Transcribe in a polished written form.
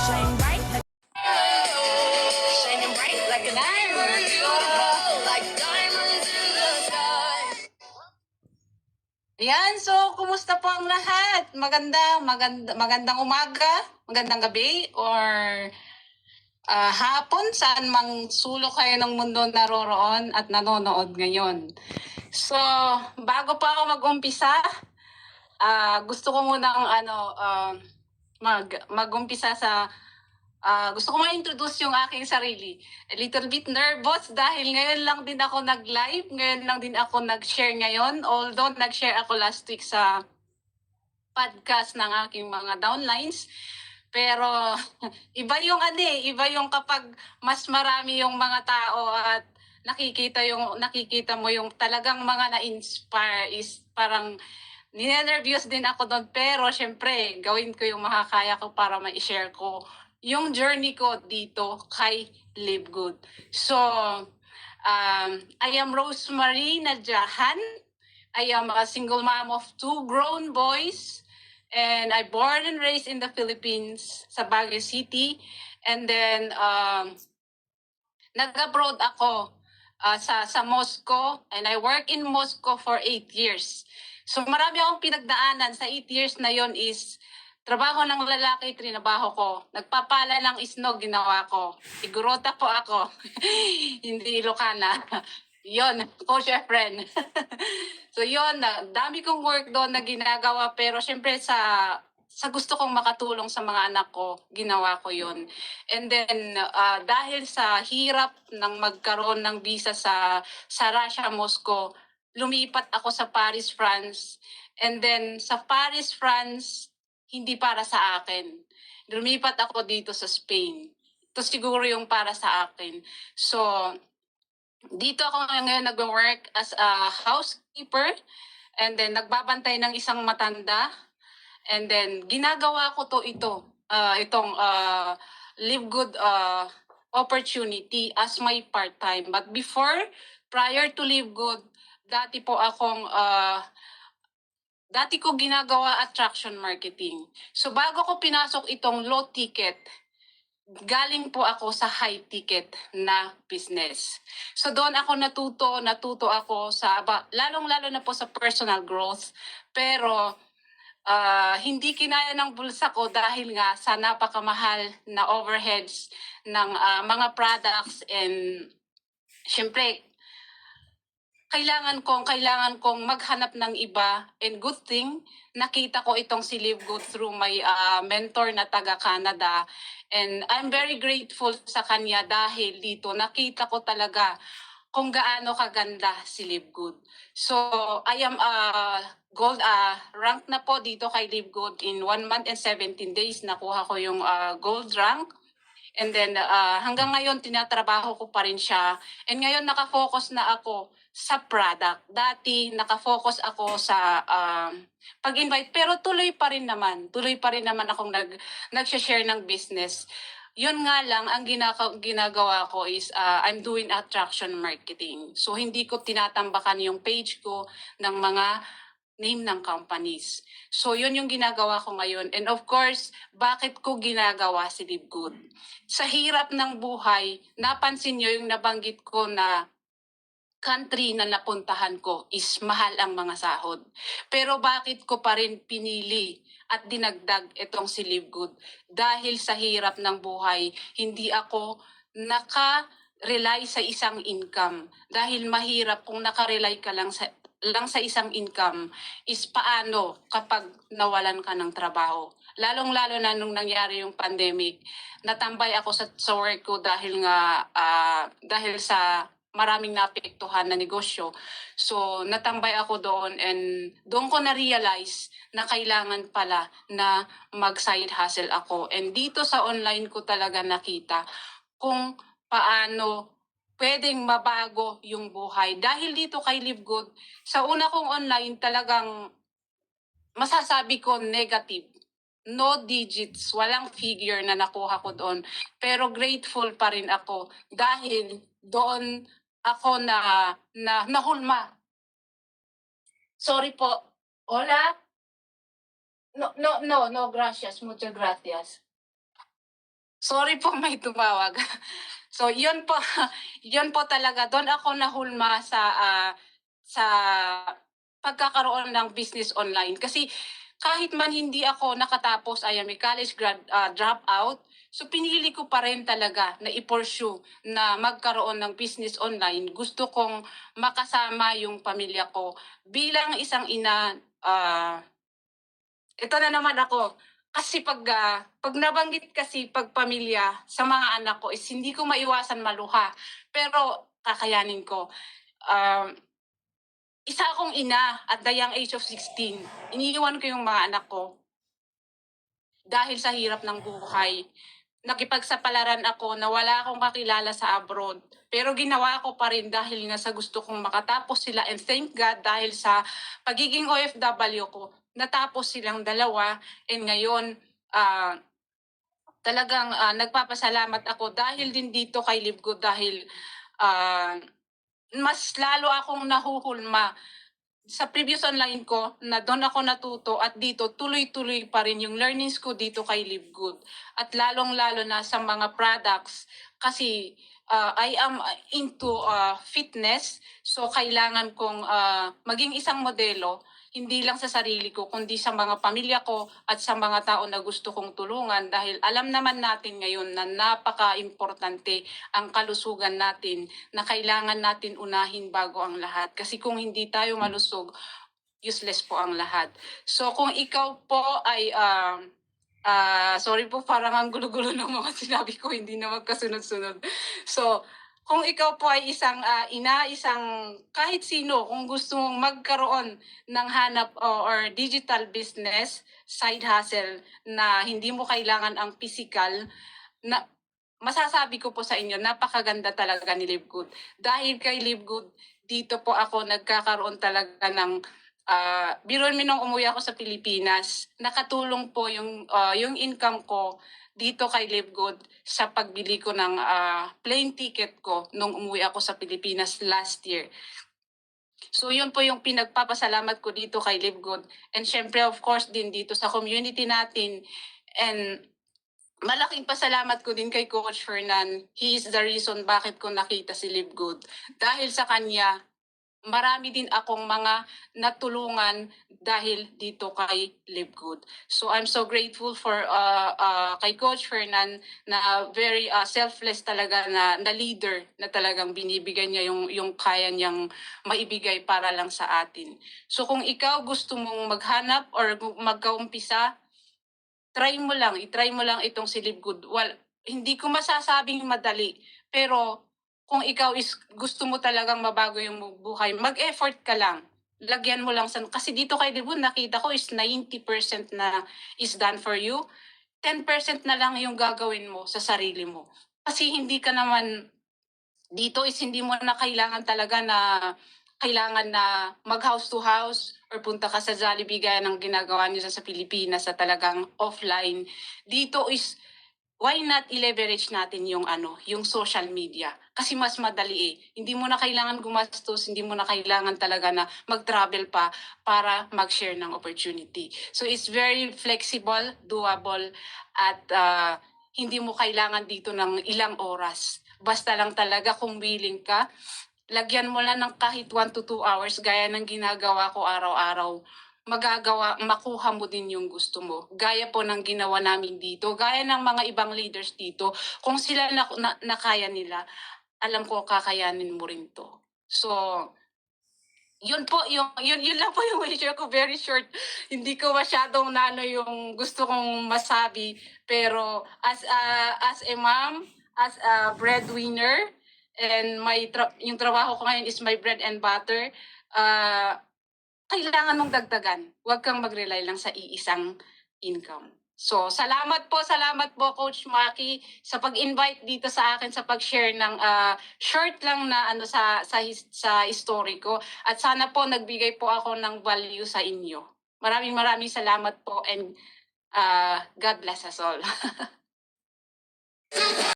Shine bright like shining bright like a diamond. Like diamonds in the sky. Yan, so kumusta po ang lahat? Magandang umaga, magandang gabi, or hapon, saan mang sulok kayo ng mundo naroroon at nanonood ngayon. So, bago pa ako mag-umpisa, gusto ko munang mag-umpisa sa gusto ko ma-introduce yung aking sarili. A little bit nervous dahil ngayon lang din ako nag-live, ngayon lang din ako nag-share ngayon. Although nag-share ako last week sa podcast ng aking mga downlines. Pero iba yung iba yung kapag mas marami yung mga tao at nakikita mo yung talagang mga na-inspire, is parang ninenervyos din ako doon, pero syempre gawin ko yung makakaya ko para ma-share ko yung journey ko dito kay Live Good. So, I am Rosemary Nadjahan. I am a single mom of 2 grown boys, and I born and raised in the Philippines, sa Baguio City. And then, nag-abroad ako sa Moscow, and I work in Moscow for 8 years. So marami akong pinagdaanan sa 8 years na yon. Is trabaho ng lalaki, trinabaho ko. Nagpapala ng isnog, ginawa ko. Igorota po ako. Hindi Ilocana. Yon, coach friend. So yon, dami kong work doon na ginagawa, pero syempre sa gusto kong makatulong sa mga anak ko, ginawa ko yon. And then, dahil sa hirap ng magkaroon ng visa sa Russia, Moscow, lumipat ako sa Paris, France. And then, sa Paris, France, hindi para sa akin. Lumipat ako dito sa Spain. Ito siguro yung para sa akin. So, dito ako ngayon nag-work as a housekeeper, and then nagbabantay ng isang matanda. And then ginagawa ko itong Live Good opportunity as my part-time. But before, prior to Live Good, dati ko ginagawa attraction marketing. So bago ko pinasok itong low ticket, galing po ako sa high ticket na business. So doon ako natuto ako sa lalong-lalo na po sa personal growth. Pero hindi kinaya ng bulsa ko dahil nga sa napakamahal na overheads ng mga products, and syempre kailangan kong maghanap ng iba. And good thing, nakita ko itong si Live Good through my mentor na taga Canada. And I'm very grateful sa kanya dahil dito nakita ko talaga kung gaano kaganda si Live Good. So, I am gold rank na po dito kay Live Good. In 1 month and 17 days, nakuha ko yung gold rank. And then hanggang ngayon tinatrabaho ko pa rin siya. And ngayon nakafocus na ako sa product. Dati nakafocus ako sa pag-invite, pero tuloy pa rin naman akong nag-share ng business. Yun nga lang, ang ginagawa ko is I'm doing attraction marketing. So hindi ko tinatambakan yung page ko ng mga name ng companies. So yun yung ginagawa ko ngayon. And of course, bakit ko ginagawa si Live Good? Sa hirap ng buhay, napansin nyo yung nabanggit ko na country na napuntahan ko is mahal ang mga sahod. Pero bakit ko pa rin pinili at dinagdag itong si Live Good? Dahil sa hirap ng buhay, hindi ako naka-rely sa isang income. Dahil mahirap kung naka-rely ka lang sa isang income, is paano kapag nawalan ka ng trabaho. Lalong-lalo na nung nangyari yung pandemic, natambay ako sa work ko dahil sa maraming naapektuhan na negosyo. So natambay ako doon, and doon ko na-realize na kailangan pala na mag-side hustle ako. And dito sa online ko talaga nakita kung paano pwedeng mabago yung buhay. Dahil dito kay Live Good, sa una kong online talagang masasabi ko negative. No digits, walang figure na nakuha ko doon. Pero grateful pa rin ako dahil doon ako nahulma. Sorry po. Hola? No, gracias. Muchas gracias. Sorry po, may tumawag. So, yun po, yun po talaga. Doon ako nahulma sa pagkakaroon ng business online. Kasi kahit man hindi ako nakatapos, I am a college dropout, so pinili ko pa rin talaga na i-pursue na magkaroon ng business online. Gusto kong makasama yung pamilya ko. Bilang isang ina, ito na naman ako. Kasi pag nabanggit kasi pag pamilya sa mga anak ko is hindi ko maiwasan maluha. Pero kakayanin ko. Um, Isa akong ina at the young age of 16. Iniiwan ko yung mga anak ko dahil sa hirap ng buhay. Nakipagsapalaran ako na wala akong kakilala sa abroad. Pero ginawa ko pa rin dahil nga sa gusto kong makatapos sila. And thank God dahil sa pagiging OFW ko, natapos silang dalawa. And ngayon, talagang nagpapasalamat ako dahil din dito kay Live Good dahil ah, mas lalo akong nahuhulma sa previous online ko na doon ako natuto at dito tuloy-tuloy pa rin yung learnings ko dito kay Live Good. At lalong-lalo na sa mga products kasi I am into fitness, so kailangan kong maging isang modelo hindi lang sa sarili ko kundi sa mga pamilya ko at sa mga tao na gusto kong tulungan dahil alam naman natin ngayon na napaka-importante ang kalusugan natin na kailangan natin unahin bago ang lahat. Kasi kung hindi tayo malusog, useless po ang lahat. So kung ikaw po ay sorry po, parang ang gulo-gulo ng mga sinabi ko, hindi na magkasunod-sunod. So, kung ikaw po ay isang ina, isang kahit sino, kung gusto mong magkaroon ng hanap or digital business, side hustle na hindi mo kailangan ang physical, na masasabi ko po sa inyo, napakaganda talaga ni Live Good. Dahil kay Live Good, dito po ako nagkakaroon talaga ng biruin mo nung umuwi ako sa Pilipinas, nakatulong po yung income ko dito kay Live Good sa pagbili ko ng plane ticket ko nung umuwi ako sa Pilipinas last year. So yun po yung pinagpapasalamat ko dito kay Live Good. And syempre of course din dito sa community natin. And malaking pasalamat ko din kay Coach Fernan. He is the reason bakit ko nakita si Live Good. Dahil sa kanya, marami din akong mga natulungan dahil dito kay Live Good. So I'm so grateful for kay Coach Fernan na very selfless talaga na leader na talagang binibigay niya yung kaya niyang maibigay para lang sa atin. So kung ikaw gusto mong maghanap or magkaumpisa, i-try mo lang itong si Live Good. Well, hindi ko masasabing madali, pero kung ikaw is gusto mo talagang mabago yung buhay, mag-effort ka lang. Lagyan mo lang kasi dito kay Live Good nakita ko is 90% na is done for you. 10% na lang yung gagawin mo sa sarili mo. Kasi hindi ka naman dito is hindi mo na kailangan na mag-house to house or punta ka sa Jollibee gaya ng ginagawa niyo sa Pilipinas sa talagang offline. Dito is why not i-leverage natin yung social media? Kasi mas madali eh. Hindi mo na kailangan gumastos, hindi mo na kailangan talaga na mag-travel pa para mag-share ng opportunity. So it's very flexible, doable, at hindi mo kailangan dito ng ilang oras. Basta lang talaga kung willing ka, lagyan mo lang ng kahit 1 to 2 hours gaya ng ginagawa ko araw-araw, makuha mo din yung gusto mo. Gaya po ng ginawa namin dito, gaya ng mga ibang leaders dito, kung sila nakaya nila, alam ko kakayanin mo rin to. So, yun lang po yung share ko, very short. Hindi ko masyadong yung gusto kong masabi, pero as a mom, as a breadwinner, and yung trabaho ko ngayon is my bread and butter, kailangan mong dagdagan. Huwag kang mag-rely lang sa iisang income. So, salamat po Coach Maki sa pag-invite dito sa akin sa pag-share ng short lang na sa story ko at sana po nagbigay po ako ng value sa inyo. Maraming salamat po and God bless us all.